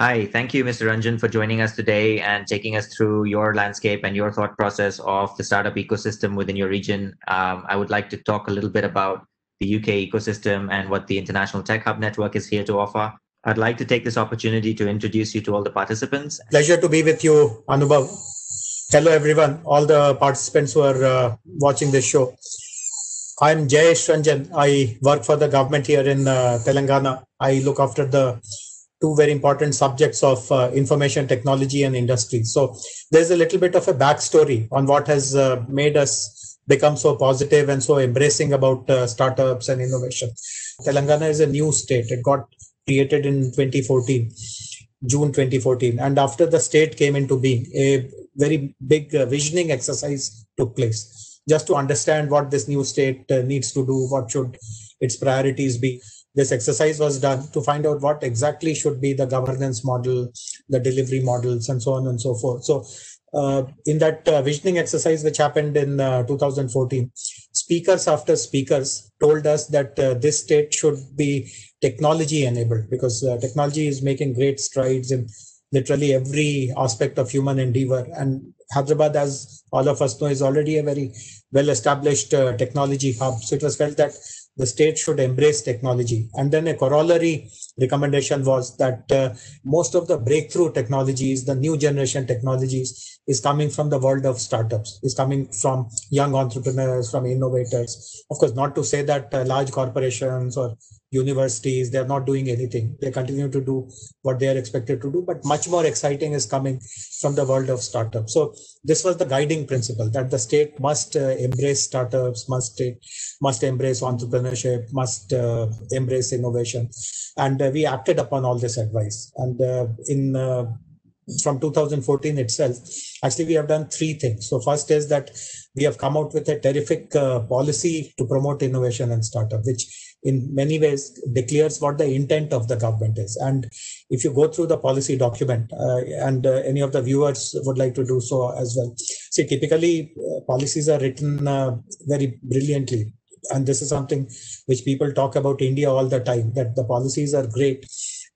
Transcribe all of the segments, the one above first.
Hi, thank you, Mr. Ranjan, for joining us today and taking us through your landscape and your thought process of the startup ecosystem within your region. I would like to talk a little bit about the UK ecosystem and what the International Tech Hub Network is here to offer. I'd like to take this opportunity to introduce you to all the participants. Pleasure to be with you, Anubhav. Hello, everyone, all the participants who are watching this show. I'm Jayesh Ranjan. I work for the government here in Telangana. I look after the two very important subjects of information technology and industry. So there's a little bit of a backstory on what has made us become so positive and so embracing about startups and innovation. Telangana is a new state. It got created in 2014. June 2014. And after the state came into being, a very big visioning exercise took place just to understand what this new state needs to do, what should its priorities be. This exercise was done to find out what exactly should be the governance model, the delivery models, and so on and so forth. So in that visioning exercise, which happened in 2014, speakers after speakers told us that this state should be technology enabled, because technology is making great strides in literally every aspect of human endeavor. And Hyderabad, as all of us know, is already a very well established technology hub. So it was felt that the state should embrace technology. And then a corollary recommendation was that most of the breakthrough technologies, the new generation technologies, is coming from the world of startups, is coming from young entrepreneurs, from innovators. Of course, not to say that large corporations or universities, they're not doing anything. They continue to do what they are expected to do, but much more exciting is coming from the world of startups. So this was the guiding principle, that the state must embrace startups, must embrace entrepreneurship, must embrace innovation. And we acted upon all this advice. And from 2014 itself, actually, we have done three things. So first is that we have come out with a terrific policy to promote innovation and startup, which in many ways declares what the intent of the government is. And if you go through the policy document, and any of the viewers would like to do so as well. See, typically policies are written very brilliantly. And this is something which people talk about India all the time, that the policies are great,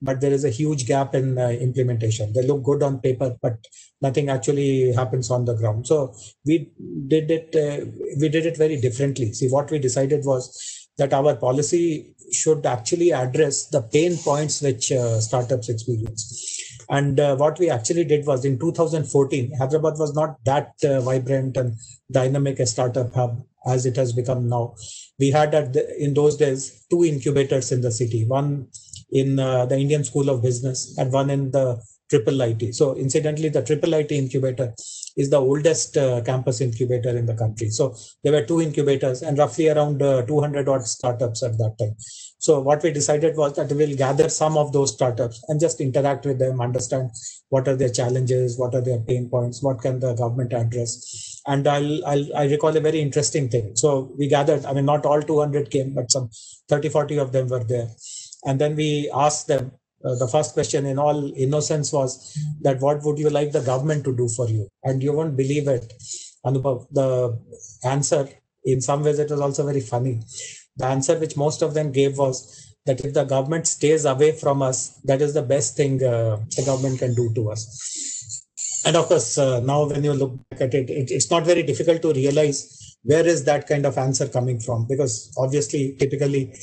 but there is a huge gap in implementation. They look good on paper, but nothing actually happens on the ground. So we did it very differently. See, what we decided was that our policy should actually address the pain points which startups experience. And what we actually did was, in 2014, Hyderabad was not that vibrant and dynamic a startup hub as it has become now. We had in those days two incubators in the city, one in the Indian School of Business and one in the Triple IT. So incidentally, the Triple IT incubator is the oldest campus incubator in the country. So there were two incubators and roughly around 200 odd startups at that time. So what we decided was that we will gather some of those startups and just interact with them, understand what are their challenges, what are their pain points, what can the government address. And I recall a very interesting thing. So we gathered, I mean, not all 200 came, but some 30, 40 of them were there. And then we asked them, the first question in all innocence was that what would you like the government to do for you? And you won't believe it, Anubhav, the answer, in some ways it was also very funny. The answer which most of them gave was that if the government stays away from us, that is the best thing the government can do to us. And of course, now when you look back at it, it's not very difficult to realize where is that kind of answer coming from, because obviously, typically,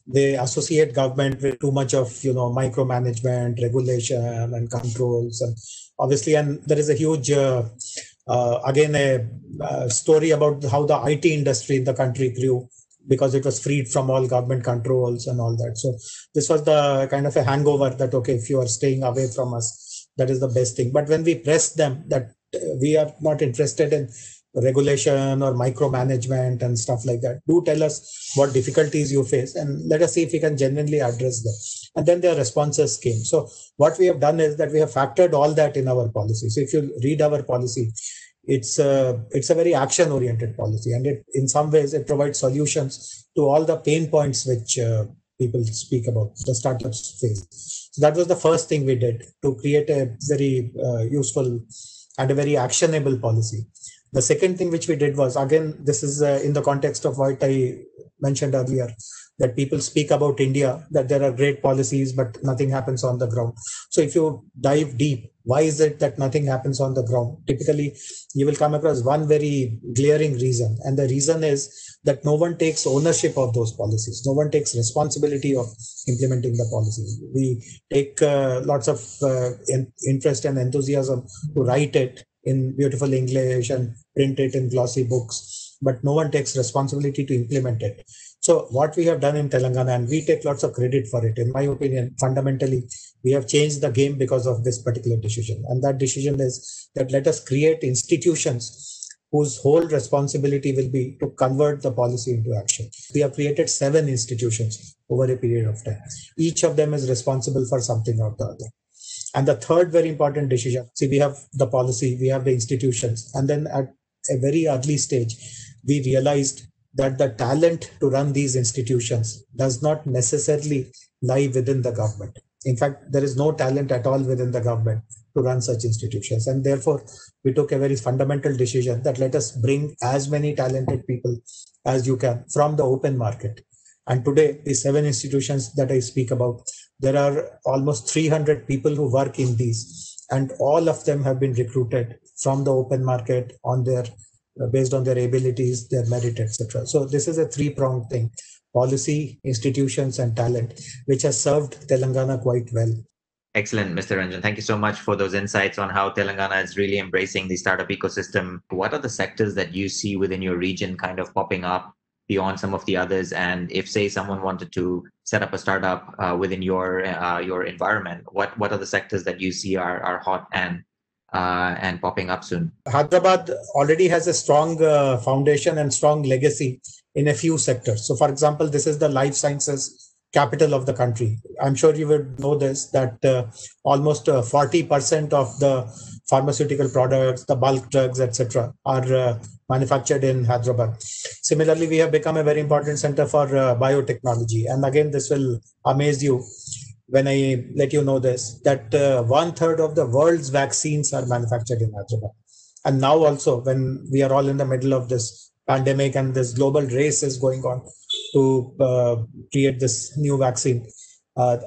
they associate government with too much of micromanagement, regulation, and controls, and obviously, and there is a huge again a story about how the IT industry in the country grew because it was freed from all government controls and all that. So this was the kind of a hangover that, okay, if you are staying away from us, that is the best thing. But when we pressed them that we are not interested in regulation or micromanagement and stuff like that, do tell us what difficulties you face and let us see if we can genuinely address them. And then their responses came. So what we have done is that we have factored all that in our policy. So if you read our policy, it's a very action oriented policy, and it in some ways it provides solutions to all the pain points which people speak about, the startups face. So that was the first thing we did to create a very useful and a very actionable policy. The second thing which we did was, again, this is in the context of what I mentioned earlier, that people speak about India, that there are great policies, but nothing happens on the ground. So if you dive deep, why is it that nothing happens on the ground? Typically, you will come across one very glaring reason. And the reason is that no one takes ownership of those policies. No one takes responsibility of implementing the policies. We take lots of interest and enthusiasm to write it in beautiful English and print it in glossy books, but no one takes responsibility to implement it. So what we have done in Telangana, and we take lots of credit for it, in my opinion, fundamentally, we have changed the game because of this particular decision. And that decision is that let us create institutions whose whole responsibility will be to convert the policy into action. We have created 7 institutions over a period of time. Each of them is responsible for something or the other. And the third very important decision, see, we have the policy, we have the institutions, and then at a very early stage, we realized that the talent to run these institutions does not necessarily lie within the government. In fact, there is no talent at all within the government to run such institutions. And therefore, we took a very fundamental decision that let us bring as many talented people as you can from the open market. And today, the 7 institutions that I speak about, there are almost 300 people who work in these, and all of them have been recruited from the open market on their based on their abilities, their merit, etc. So this is a 3-pronged thing: policy, institutions, and talent, which has served Telangana quite well. Excellent, Mr. Ranjan. Thank you so much for those insights on how Telangana is really embracing the startup ecosystem. What are the sectors that you see within your region kind of popping up beyond some of the others? And if, say, someone wanted to set up a startup within your environment, what are the sectors that you see are hot and popping up soon? Hyderabad already has a strong foundation and strong legacy in a few sectors. So, for example, this is the life sciences capital of the country. I'm sure you would know this, that almost 40% of the pharmaceutical products, the bulk drugs, etc., are manufactured in Hyderabad. Similarly, we have become a very important center for biotechnology. And again, this will amaze you when I let you know this, that 1/3 of the world's vaccines are manufactured in Hyderabad. And now also, when we are all in the middle of this pandemic and this global race is going on to create this new vaccine,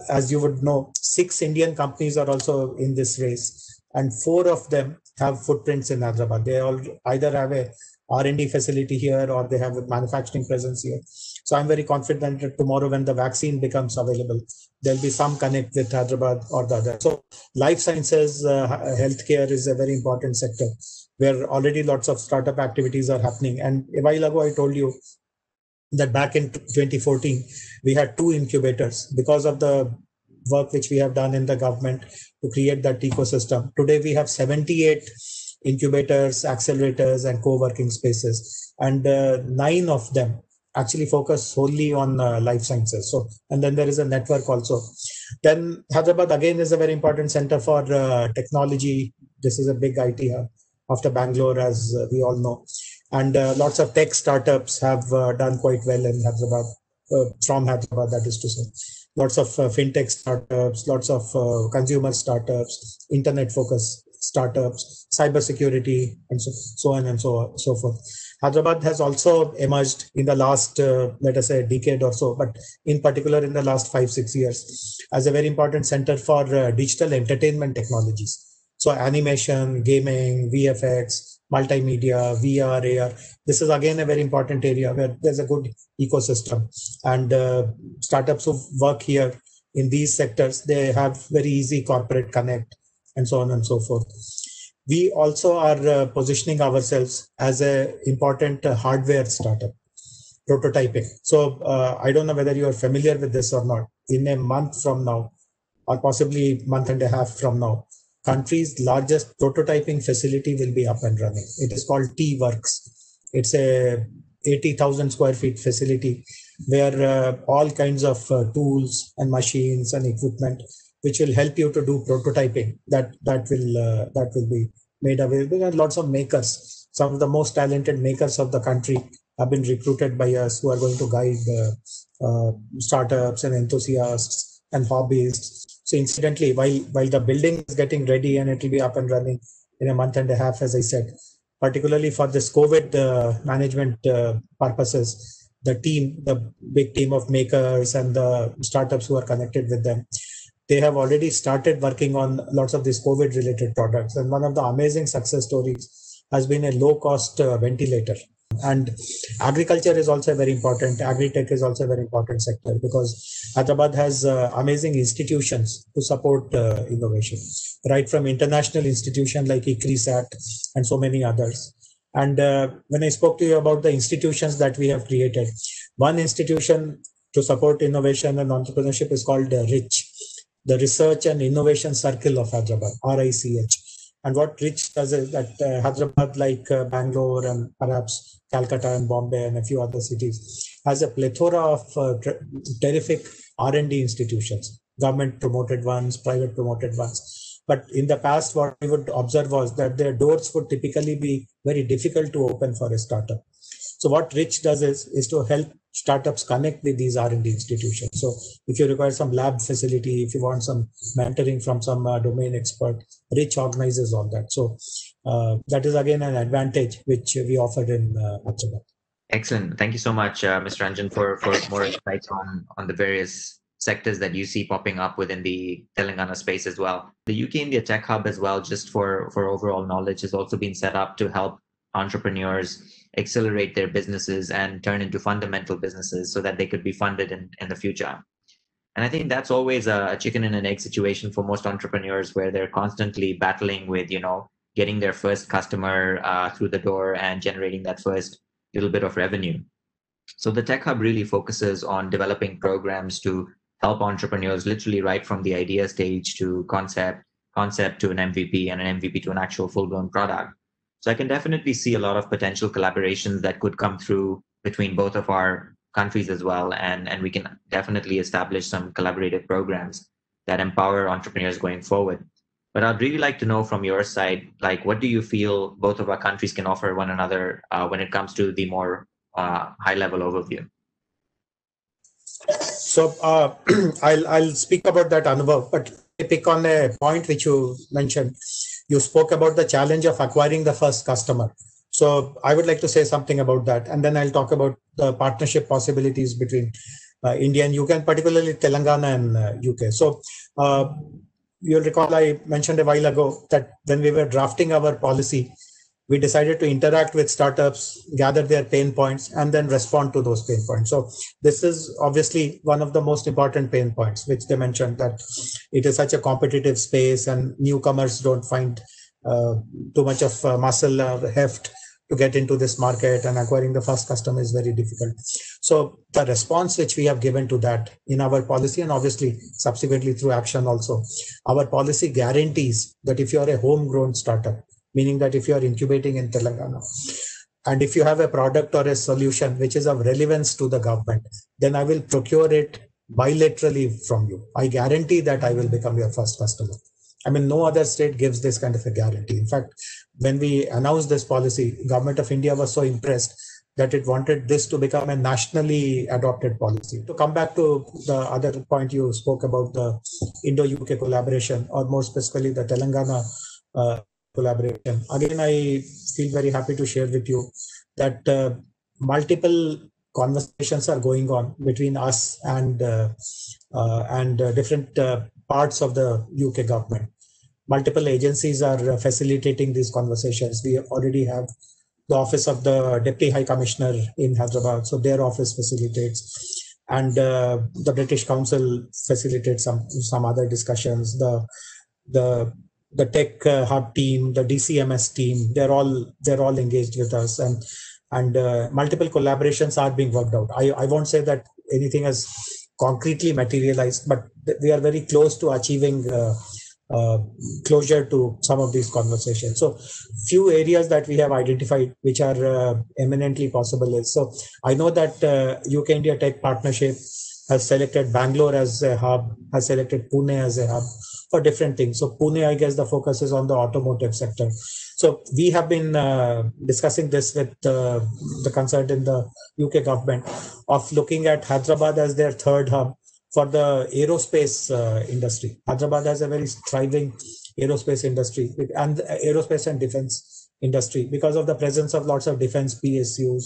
as you would know, 6 Indian companies are also in this race, and 4 of them have footprints in Hyderabad. They all either have a R&D facility here or they have a manufacturing presence here. So I'm very confident that tomorrow when the vaccine becomes available, there'll be some connect with Hyderabad or the other. So life sciences, healthcare is a very important sector where already lots of startup activities are happening. And a while ago, I told you that back in 2014, we had 2 incubators because of the work which we have done in the government to create that ecosystem. Today, we have 78 incubators, accelerators, and co-working spaces, and 9 of them actually focus solely on life sciences. So, and then there is a network also. Then Hyderabad again is a very important center for technology. This is a big IT hub after Bangalore, as we all know. And lots of tech startups have done quite well in Hyderabad, from Hyderabad, that is to say. Lots of fintech startups, lots of consumer startups, internet-focused startups, cybersecurity, and so on and so forth. Hyderabad has also emerged in the last, let us say, a decade or so, but in particular in the last 5-6 years, as a very important center for digital entertainment technologies. So animation, gaming, VFX, multimedia, VR, AR. This is again a very important area where there's a good ecosystem. And startups who work here in these sectors, they have very easy corporate connect and so on and so forth. We also are positioning ourselves as an important hardware startup, prototyping. So I don't know whether you are familiar with this or not. In a month from now, or possibly month and a half from now, country's largest prototyping facility will be up and running. It is called T-Works. It's a 80,000 square feet facility where all kinds of tools and machines and equipment which will help you to do prototyping that will be made available. And lots of makers, some of the most talented makers of the country have been recruited by us, who are going to guide startups and enthusiasts and hobbyists. So incidentally, while the building is getting ready and it will be up and running in a month and a half, as I said, particularly for this COVID management purposes, the team, the big team of makers and the startups who are connected with them, they have already started working on lots of these COVID related products. And one of the amazing success stories has been a low cost ventilator. And agriculture is also very important. Agri-tech is also a very important sector because Hyderabad has amazing institutions to support innovation, right from international institutions like ICRISAT and so many others. And when I spoke to you about the institutions that we have created, one institution to support innovation and entrepreneurship is called RICH, the Research and Innovation Circle of Hyderabad, RICH. And what RICH does is that Hyderabad, like Bangalore and perhaps Calcutta and Bombay and a few other cities, has a plethora of terrific R&D institutions, government promoted ones, private promoted ones. But in the past, what we would observe was that their doors would typically be very difficult to open for a startup. So what RICH does is to help startups connect with these R&D institutions. So if you require some lab facility, if you want some mentoring from some domain expert, RICH organizes all that. So that is again an advantage which we offer in Hyderabad. Excellent. Thank you so much, Mr. Ranjan, for more insights on the various sectors that you see popping up within the Telangana space as well. The UK India Tech Hub as well, just for overall knowledge, has also been set up to help entrepreneurs accelerate their businesses and turn into fundamental businesses so that they could be funded in the future. And I think that's always a chicken and an egg situation for most entrepreneurs, where they're constantly battling with, getting their first customer through the door and generating that first little bit of revenue. So the Tech Hub really focuses on developing programs to help entrepreneurs literally right from the idea stage to concept to an MVP, and an MVP to an actual full-blown product. So I can definitely see a lot of potential collaborations that could come through between both of our countries as well. And we can definitely establish some collaborative programs that empower entrepreneurs going forward. But I'd really like to know from your side, like, what do you feel both of our countries can offer one another when it comes to the more high-level overview? So I'll speak about that, Anubhav, but I pick on a point which you mentioned. You spoke about the challenge of acquiring the first customer. So I would like to say something about that, and then I'll talk about the partnership possibilities between India and UK, and particularly Telangana and UK. So you'll recall I mentioned a while ago that when we were drafting our policy, we decided to interact with startups, gather their pain points, and then respond to those pain points. So this is obviously one of the most important pain points, which they mentioned, that it is such a competitive space and newcomers don't find too much of muscle or heft to get into this market, and acquiring the first customer is very difficult. So the response which we have given to that in our policy, and obviously subsequently through action also, our policy guarantees that if you are a homegrown startup, meaning that if you are incubating in Telangana, and if you have a product or a solution which is of relevance to the government, then I will procure it bilaterally from you. I guarantee that I will become your first customer. I mean, no other state gives this kind of a guarantee. In fact, when we announced this policy, Government of India was so impressed that it wanted this to become a nationally adopted policy. To come back to the other point you spoke about, the Indo-UK collaboration, or more specifically the Telangana collaboration. Again, I feel very happy to share with you that multiple conversations are going on between us and different parts of the UK government. Multiple agencies are facilitating these conversations. We already have the Office of the Deputy High Commissioner in Hyderabad, so their office facilitates, and the British Council facilitates some other discussions. The tech hub team, the DCMS team, they're all engaged with us, and multiple collaborations are being worked out. I won't say that anything has concretely materialized, but we are very close to achieving closure to some of these conversations. So few areas that we have identified which are eminently possible is, so I know that UK India Tech Partnership has selected Bangalore as a hub, has selected Pune as a hub for different things. So Pune, I guess the focus is on the automotive sector. So we have been discussing this with the concern in the UK government of looking at Hyderabad as their third hub for the aerospace industry. Hyderabad has a very thriving aerospace industry and aerospace and defense industry because of the presence of lots of defense PSUs,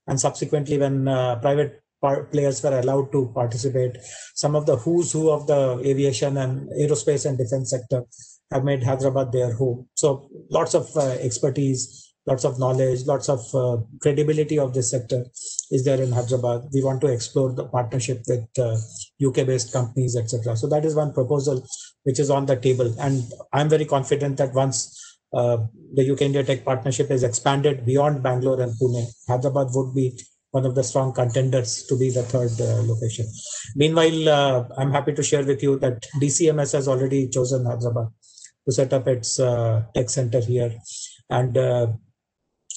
And subsequently, when private players were allowed to participate, some of the who's who of the aviation and aerospace and defense sector have made Hyderabad their home. So lots of expertise, lots of knowledge, lots of credibility of this sector is there in Hyderabad. We want to explore the partnership with UK-based companies, etc. So that is one proposal which is on the table. And I'm very confident that once the UK-India Tech Partnership is expanded beyond Bangalore and Pune, Hyderabad would be one of the strong contenders to be the third location. Meanwhile, I'm happy to share with you that DCMS has already chosen Hyderabad to set up its tech center here. And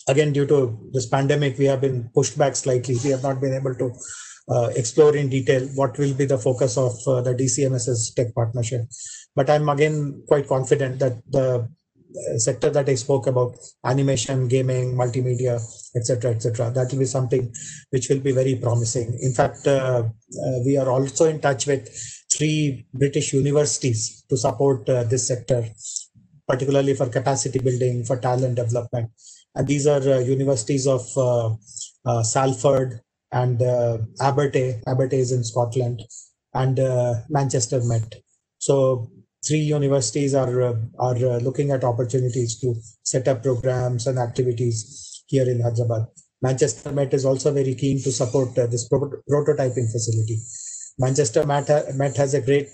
again, due to this pandemic, we have been pushed back slightly. We have not been able to explore in detail what will be the focus of the DCMS's tech partnership. But I'm again quite confident that the sector that I spoke about, animation, gaming, multimedia, etc., that will be something which will be very promising. In fact, we are also in touch with 3 British universities to support this sector, particularly for capacity building, for talent development. And these are universities of Salford and Abertay. Abertay is in Scotland, and Manchester Met. So 3 universities are looking at opportunities to set up programs and activities here in Hyderabad. Manchester Met is also very keen to support this prototyping facility. Manchester Met has a great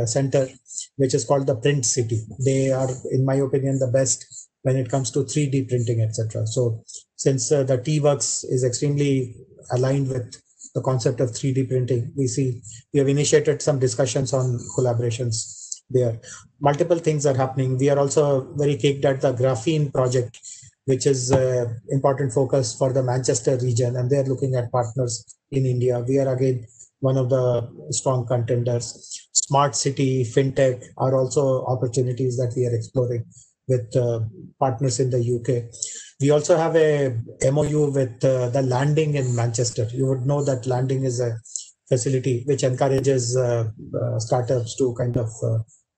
center which is called the Print City. They are, in my opinion, the best when it comes to 3D printing, etc. So since the T-Works is extremely aligned with the concept of 3D printing, we have initiated some discussions on collaborations there. Multiple things are happening. We are also very kicked at the graphene project, which is an important focus for the Manchester region, and they're looking at partners in India. We are again one of the strong contenders. Smart city, fintech are also opportunities that we are exploring with partners in the UK. We also have a MOU with the Landing in Manchester. You would know that Landing is a facility which encourages startups to kind of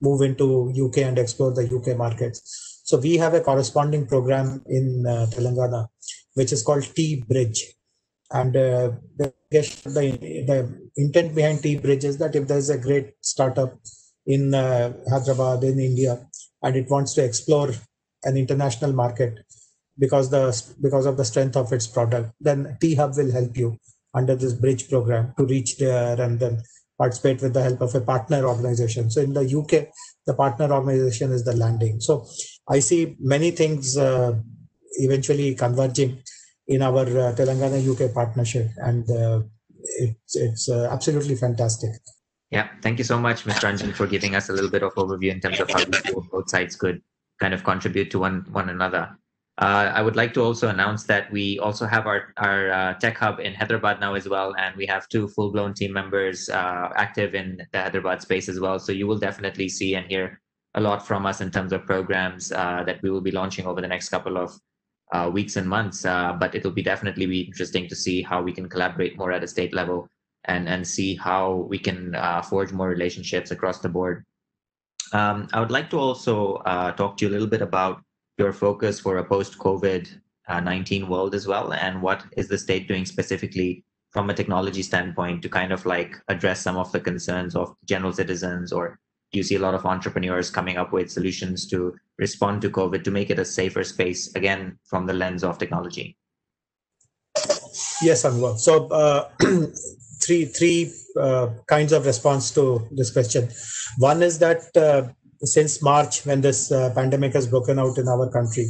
move into UK and explore the UK markets. So we have a corresponding program in Telangana, which is called T-Bridge. And the intent behind T-Bridge is that if there's a great startup in Hyderabad, in India, and it wants to explore an international market because of the strength of its product, then T-Hub will help you under this bridge program to reach there and then participate with the help of a partner organization. So in the UK, the partner organization is the Landing. So I see many things eventually converging in our Telangana UK partnership, and it's absolutely fantastic. Yeah, thank you so much, Mr. Ranjan, for giving us a little bit of overview in terms of how both sides could kind of contribute to one another. I would like to also announce that we also have our tech hub in Hyderabad now as well, and we have 2 full-blown team members active in the Hyderabad space as well. So you will definitely see and hear a lot from us in terms of programs that we will be launching over the next couple of weeks and months. But it will definitely be interesting to see how we can collaborate more at a state level and see how we can forge more relationships across the board. I would like to also talk to you a little bit about your focus for a post-COVID-19 world as well, and what is the state doing specifically from a technology standpoint to kind of like address some of the concerns of general citizens, or do you see a lot of entrepreneurs coming up with solutions to respond to COVID to make it a safer space, again, from the lens of technology? Yes, Anubhav. So three kinds of response to this question. One is that since March, when this pandemic has broken out in our country,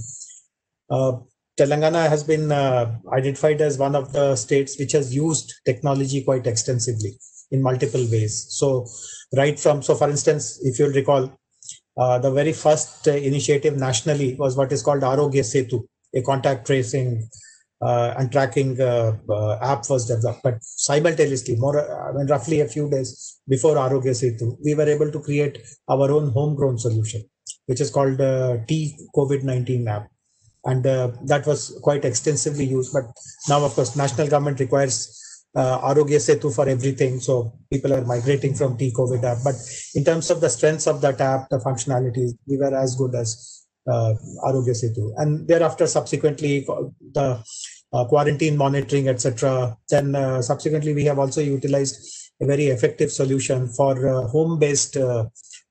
Telangana has been identified as one of the states which has used technology quite extensively in multiple ways. So for instance, if you'll recall, the very first initiative nationally was what is called Arogya Setu, a contact tracing and tracking app was developed. But simultaneously, roughly a few days before Arogya Setu, we were able to create our own homegrown solution, which is called T-COVID-19 app. And that was quite extensively used. But now, of course, national government requires Arogya Setu for everything. So people are migrating from T-COVID app. But in terms of the strengths of that app, the functionalities, we were as good as Arogya Setu. And thereafter, subsequently, the quarantine monitoring, etc. Then subsequently, we have also utilized a very effective solution for home-based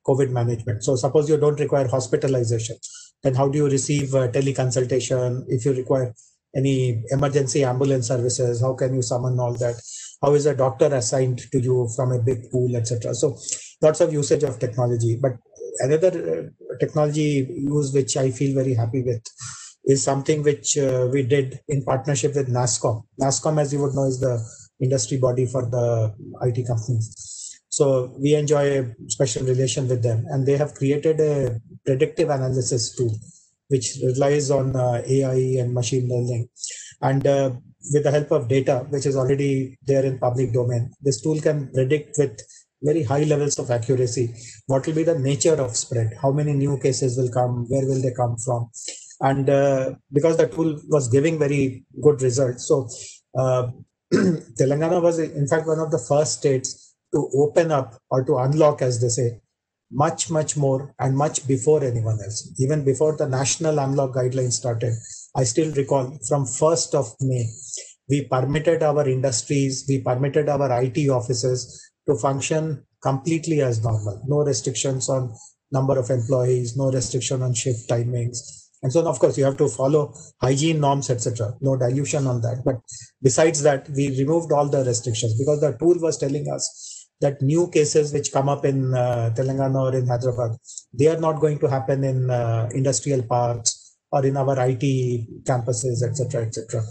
COVID management. So suppose you don't require hospitalization, then how do you receive teleconsultation? If you require any emergency ambulance services, how can you summon all that? How is a doctor assigned to you from a big pool, etc.? So lots of usage of technology. But another technology use which I feel very happy with is something which we did in partnership with NASSCOM. NASSCOM, as you would know, is the industry body for the IT companies. So we enjoy a special relation with them, and they have created a predictive analysis tool which relies on AI and machine learning. And with the help of data, which is already there in public domain, this tool can predict with very high levels of accuracy what will be the nature of spread, how many new cases will come, where will they come from. And because the tool was giving very good results, so Telangana was in fact one of the first states to open up or to unlock, as they say, much more and much before anyone else. Even before the national unlock guidelines started, I still recall from 1st of May, we permitted our industries, we permitted our IT offices to function completely as normal. No restrictions on number of employees, no restriction on shift timings. And so, of course, you have to follow hygiene norms, etc. No dilution on that. But besides that, we removed all the restrictions because the tool was telling us that new cases which come up in Telangana or in Hyderabad, they are not going to happen in industrial parks or in our IT campuses, etc., etc.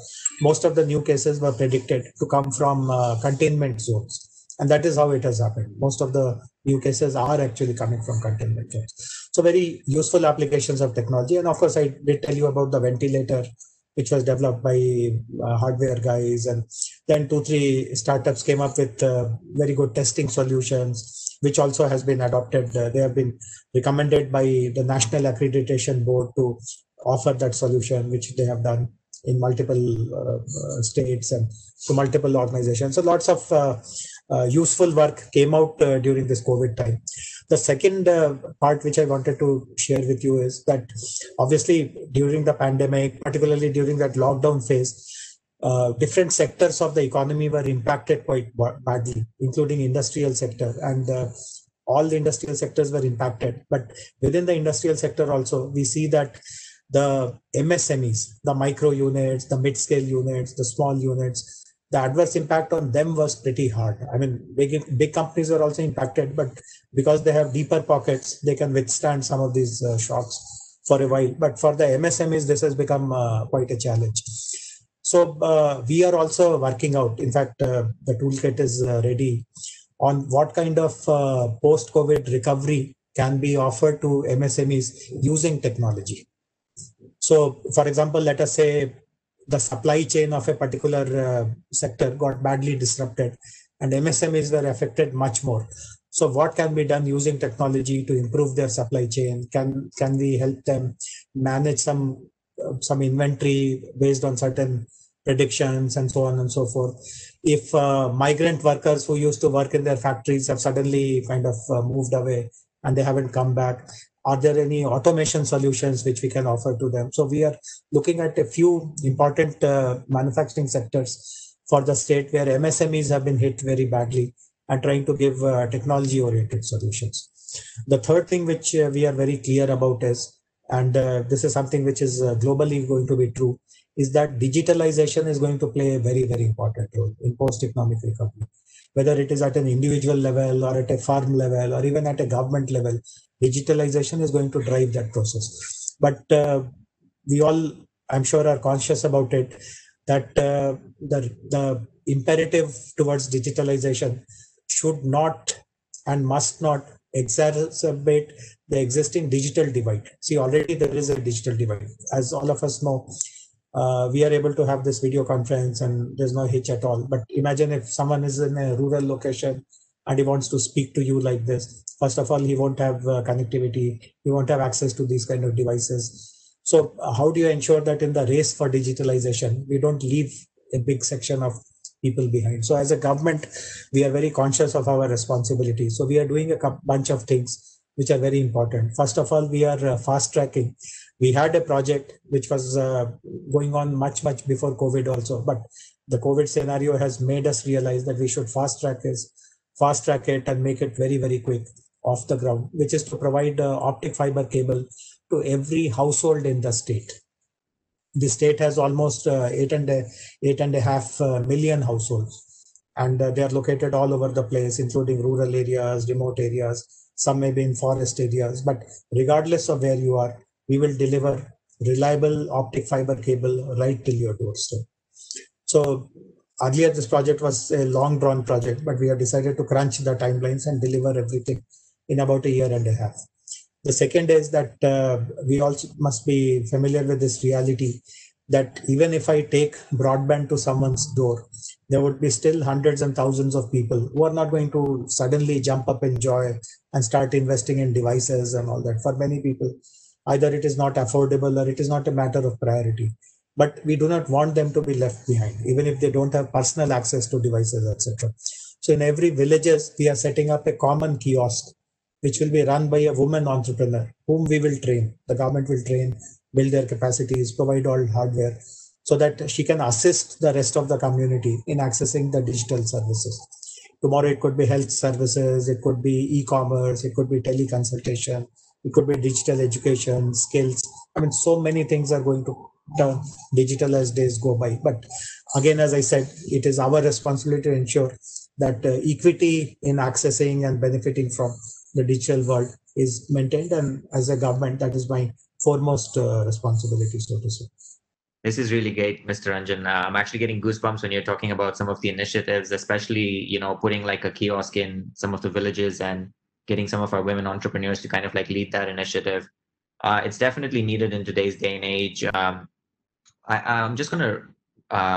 Most of the new cases were predicted to come from containment zones. And that is how it has happened. Most of the new cases are actually coming from containment zones. So very useful applications of technology. And of course, I did tell you about the ventilator, which was developed by hardware guys. And then 2-3 startups came up with very good testing solutions, which also has been adopted. They have been recommended by the National Accreditation Board to offer that solution, which they have done in multiple states and to multiple organizations. So lots of useful work came out during this COVID time. The second part which I wanted to share with you is that obviously during the pandemic, particularly during that lockdown phase, different sectors of the economy were impacted quite badly, including industrial sector, and all the industrial sectors were impacted. But within the industrial sector also, we see that the MSMEs, the micro units, the mid-scale units, the small units, the adverse impact on them was pretty hard. I mean, big companies were also impacted, but because they have deeper pockets, they can withstand some of these shocks for a while. But for the MSMEs, this has become quite a challenge. So we are also working out. In fact, the toolkit is ready on what kind of post-COVID recovery can be offered to MSMEs using technology. So, for example, let us say the supply chain of a particular sector got badly disrupted and MSMEs were affected much more. So what can be done using technology to improve their supply chain? Can we help them manage some inventory based on certain predictions and so on and so forth? If migrant workers who used to work in their factories have suddenly kind of moved away and they haven't come back, are there any automation solutions which we can offer to them? So we are looking at a few important manufacturing sectors for the state where MSMEs have been hit very badly and trying to give technology-oriented solutions. The third thing which we are very clear about is, and this is something which is globally going to be true, is that digitalization is going to play a very, very important role in post-economic recovery. Whether it is at an individual level or at a firm level or even at a government level, digitalization is going to drive that process. But we all, I'm sure, are conscious about it, that the imperative towards digitalization should not and must not exacerbate the existing digital divide. See, already there is a digital divide. As all of us know, we are able to have this video conference and there's no hitch at all. But imagine if someone is in a rural location and he wants to speak to you like this. First of all, he won't have connectivity. He won't have access to these kind of devices. So how do you ensure that in the race for digitalization, we don't leave a big section of people behind? So as a government, we are very conscious of our responsibility. So we are doing a bunch of things. which are very important. First of all, we are fast tracking. We had a project which was going on much before COVID also, but the COVID scenario has made us realize that we should fast track it and make it very quick off the ground, which is to provide optic fiber cable to every household in the state. The state has almost 8.5 million households, and they are located all over the place, including rural areas, remote areas. Some may be in forest areas, but regardless of where you are, we will deliver reliable optic fiber cable right till your doorstep. So earlier, this project was a long drawn project, but we have decided to crunch the timelines and deliver everything in about a year and a half. The second is that we also must be familiar with this reality that even if I take broadband to someone's door, there would be still hundreds and thousands of people who are not going to suddenly jump up in joy and start investing in devices and all that. For many people, either it is not affordable or it is not a matter of priority. But we do not want them to be left behind, even if they don't have personal access to devices, etc. So in every villages, we are setting up a common kiosk which will be run by a woman entrepreneur whom we will train. The government will train, build their capacities, provide all hardware so that she can assist the rest of the community in accessing the digital services. Tomorrow it could be health services, it could be e-commerce, it could be teleconsultation, it could be digital education, skills. I mean, so many things are going to turn digital as days go by. But again, as I said, it is our responsibility to ensure that equity in accessing and benefiting from the digital world is maintained, and as a government, that is my foremost responsibility, so to say. This is really great, Mr. Ranjan. I'm actually getting goosebumps when you're talking about some of the initiatives, especially, putting like a kiosk in some of the villages and getting some of our women entrepreneurs to kind of like lead that initiative. It's definitely needed in today's day and age. I'm just going to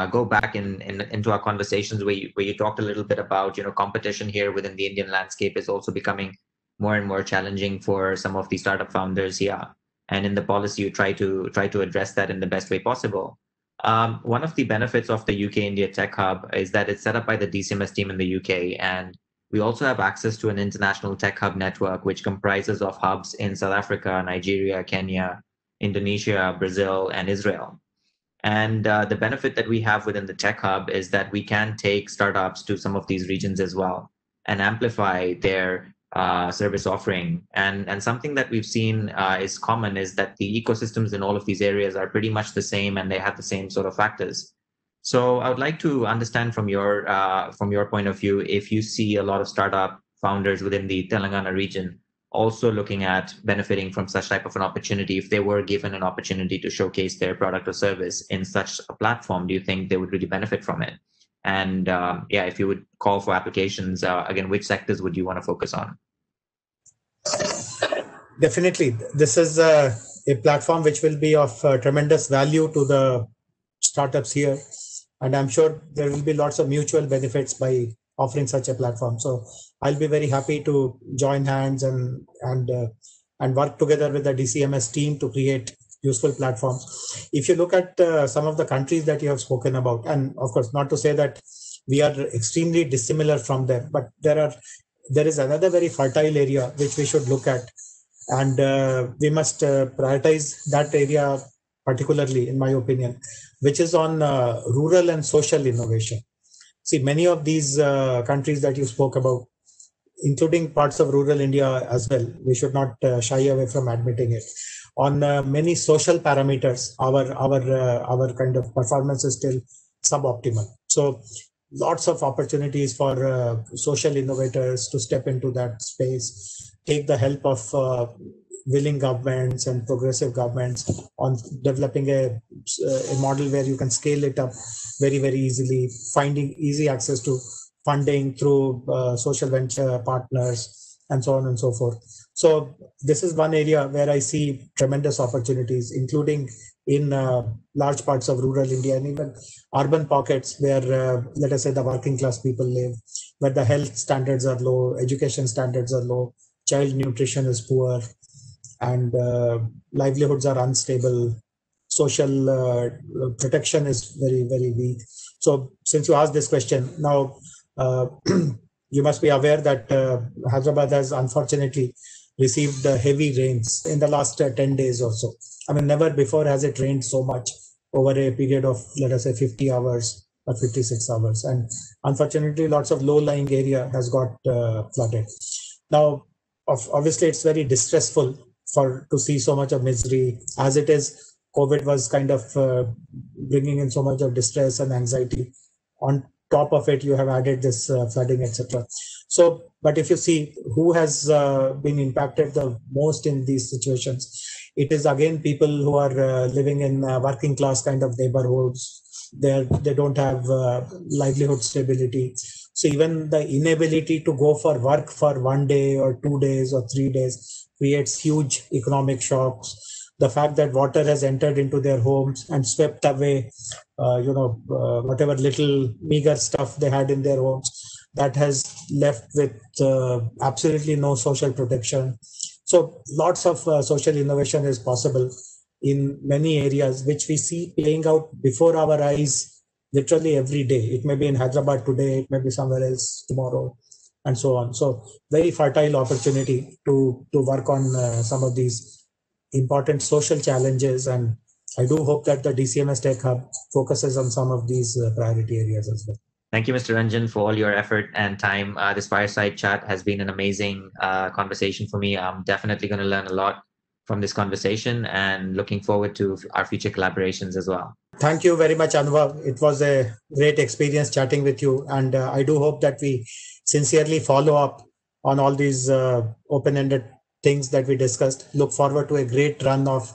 go back into our conversations where you talked a little bit about, competition here within the Indian landscape is also becoming more and more challenging for some of the startup founders here. And in the policy, you try to address that in the best way possible. One of the benefits of the UK India Tech Hub is that it's set up by the DCMS team in the UK, and we also have access to an international tech hub network, which comprises of hubs in South Africa, Nigeria, Kenya, Indonesia, Brazil, and Israel. And the benefit that we have within the tech hub is that we can take startups to some of these regions as well and amplify their service offering. And something that we've seen is common is that the ecosystems in all of these areas are pretty much the same, and they have the same sort of factors. So I would like to understand from your point of view, if you see a lot of startup founders within the Telangana region also looking at benefiting from such type of an opportunity. If they were given an opportunity to showcase their product or service in such a platform, do you think they would really benefit from it? And if you would call for applications, again, which sectors would you want to focus on? Definitely. This is a platform which will be of tremendous value to the startups here. And I'm sure there will be lots of mutual benefits by offering such a platform. So I'll be very happy to join hands and work together with the DCMS team to create useful platforms. If you look at some of the countries that you have spoken about, and of course, not to say that we are extremely dissimilar from them, but there is another very fertile area which we should look at, and we must prioritize that area particularly, in my opinion, which is on rural and social innovation. See, many of these countries that you spoke about, including parts of rural India as well, we should not shy away from admitting it. On many social parameters, our kind of performance is still suboptimal. So lots of opportunities for social innovators to step into that space, take the help of willing governments and progressive governments on developing a model where you can scale it up very easily, finding easy access to funding through social venture partners, and so on and so forth. So this is one area where I see tremendous opportunities, including in large parts of rural India and even urban pockets where, let us say, the working class people live, where the health standards are low, education standards are low, child nutrition is poor, and livelihoods are unstable, social protection is very weak. So since you asked this question, now you must be aware that Hyderabad has unfortunately received heavy rains in the last 10 days or so. I mean, never before has it rained so much over a period of, let us say, 50 hours or 56 hours. And unfortunately, lots of low-lying area has got flooded. Now, obviously, it's very distressful to see so much of misery. As it is, COVID was kind of bringing in so much of distress and anxiety. On top of it, you have added this flooding, etc. So, but if you see who has been impacted the most in these situations, it is again people who are living in working class kind of neighborhoods. They don't have livelihood stability. So even the inability to go for work for 1 day or 2 days or 3 days creates huge economic shocks. The fact that water has entered into their homes and swept away, whatever little meager stuff they had in their homes, that has left with absolutely no social protection. So lots of social innovation is possible in many areas, which we see playing out before our eyes literally every day. It may be in Hyderabad today, it may be somewhere else tomorrow, and so on. So very fertile opportunity to work on some of these important social challenges. And I do hope that the DCMS Tech Hub focuses on some of these priority areas as well. Thank you, Mr. Ranjan, for all your effort and time. This fireside chat has been an amazing conversation for me. I'm definitely going to learn a lot from this conversation and looking forward to our future collaborations as well. Thank you very much, Anubhav. It was a great experience chatting with you. And I do hope that we sincerely follow up on all these open-ended things that we discussed. Look forward to a great run of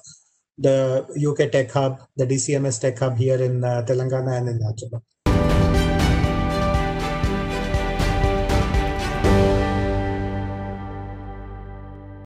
the UK Tech Hub, the DCMS Tech Hub here in Telangana and in Hyderabad.